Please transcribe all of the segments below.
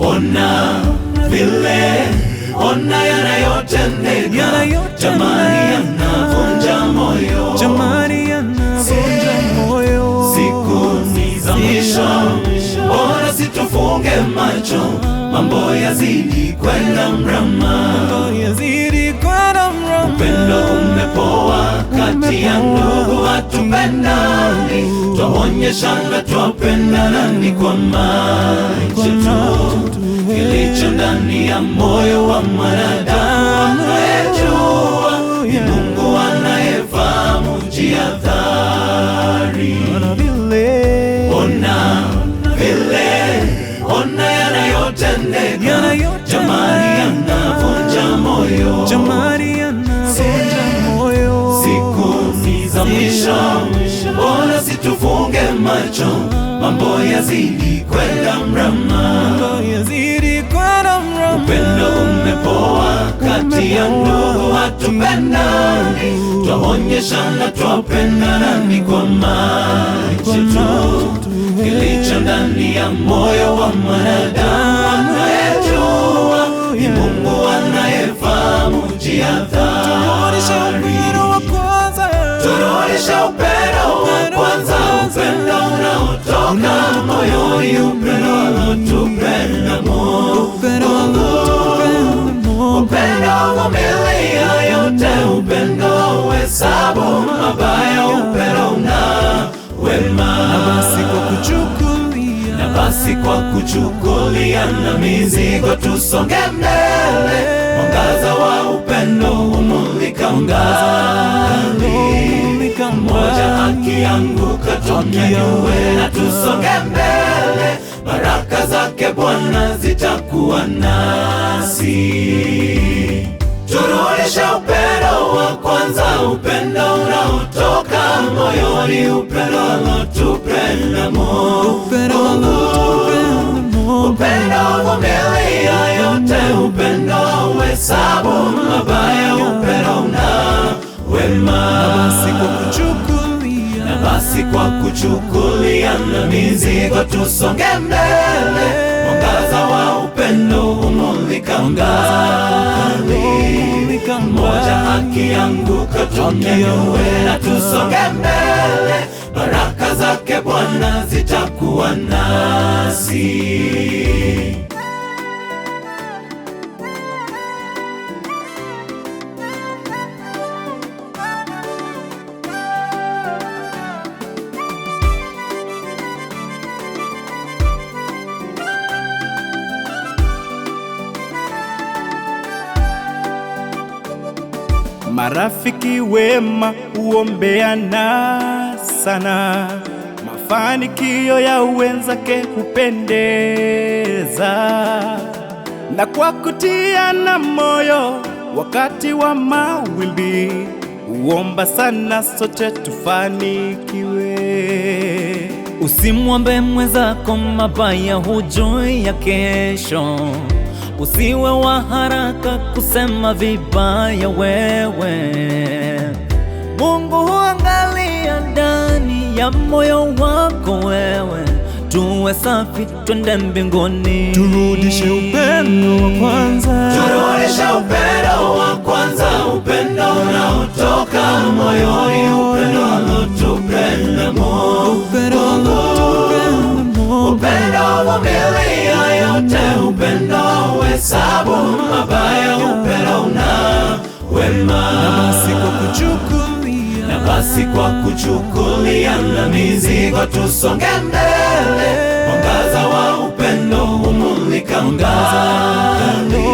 Ona vile, ona yanayotendeka, jamani yanavunja moyo, jamani yanavunja moyo. Siku ni za mwisho, bora situfunge macho, mambo yazidi kwenda mrama, upendo umepoa kati ya ndugu, hatupendani, twaonyeshana twapendana kwa macho tu. Kilicho ndani ya moyo wa mwanadamu anayejua, ni Mungu anayefahamu jihadhari. Ona vile, ona yanayotendeka, jamani yanavunja moyo, jamani yanavunja moyo. Siku ni za mwisho, bora situfunge macho, mambo yazidi kwenda mrama, upendo umepoa kati ya ndugu, hatupendani, twaonyeshana twapendana kwa macho tu. Kilicho ndani ya moyo wa mwanadamu anayejua, ni Mungu anayefahamu jihadhari. Turudishe upendo wa kwanza, upendo unaotoka moyoni, upendo unaotupenda Mungu, upendo uvumilia yote, upendo uhesabu mabaya, upendo una wema. Na basi kwa kuchukulia na mizigo tusonge mbele, mwangaza wa upendo umulika mbali, mmoja akianguka tunyanyue na tusonge mbele, baraka zake Bwana zitakuwa nasi. Turudishe upendo wa kwanza, upendo unaotoka moyoni, upendo unaotupenda Mungu, upendo uvumilia yote, upendo uhesabu mabaya, upendo una wema. Na basi kwa kuchukulia na mizigo tusonge mbele, mwangaza wa upendo umulika mbali, mmoja akianguka tunyanyue na tusonge mbele, baraka zake Bwana zitakuwa nasi. Marafiki wema huombeana sana, mafanikio ya wenzake hupendeza, na kwa kutiana moyo wakati wa mawimbi, huomba sana sote tufanikiwe. Usimwombe mwenzako mabaya, hujui ya kesho. Usiwe wa haraka kusema vibaya wewe. Mungu huangalia ndani ya moyo wako wewe. Tuwe safi twende mbinguni. Turudishe upendo wa kwanza, turudishe upendo wa kwanza, upendo unaotoka moyoni, upendo unaotupenda Mungu, upendo uvumilia yote, upendo uhesabu mabaya, upendo una wema. Na basi kwa kuchukulia na mizigo tusonge mbele, mwangaza wa upendo umulika mbali,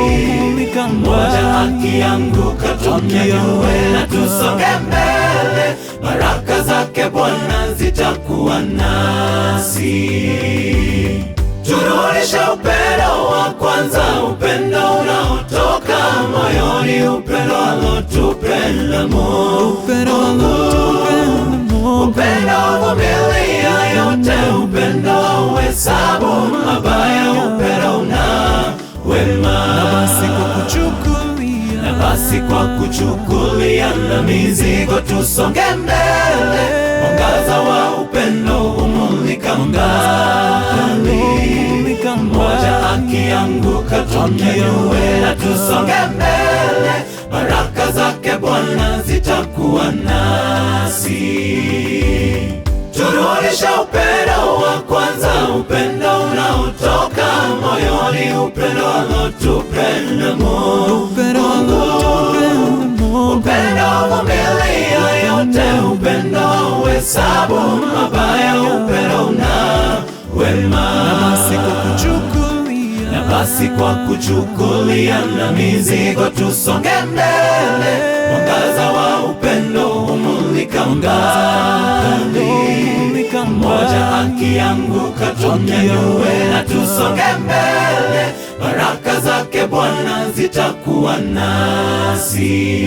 mmoja akianguka tunyanyue na tusonge mbele, baraka zake Bwana zitakuwa nasi. Turudishe upendo wa kwanza, upendo unaotoka moyoni, upendo unaotupenda Mungu, upendo uvumilia yote, upendo uhesabu mabaya, upendo una wema. Na basi kwa kuchukulia na mizigo tusonge mbele, mwangaza wa upendo umulika mbali, mmoja akianguka tunyanyue na tusonge mbele. Baraka zake Bwana zitakuwa nasi. Turudishe upendo wa kwanza, upendo unaotoka moyoni, upendo alotupenda Mungu, upendo uvumilia yote, upendo hauhesabu mabaya, upendo una wema. Na basi kwa kuchukulia na mizigo tusonge mbele. Mwangaza wa upendo humulika mbali, mmoja akianguka tunyanyue na tusonge mbele. Baraka zake Bwana zitakuwa nasi.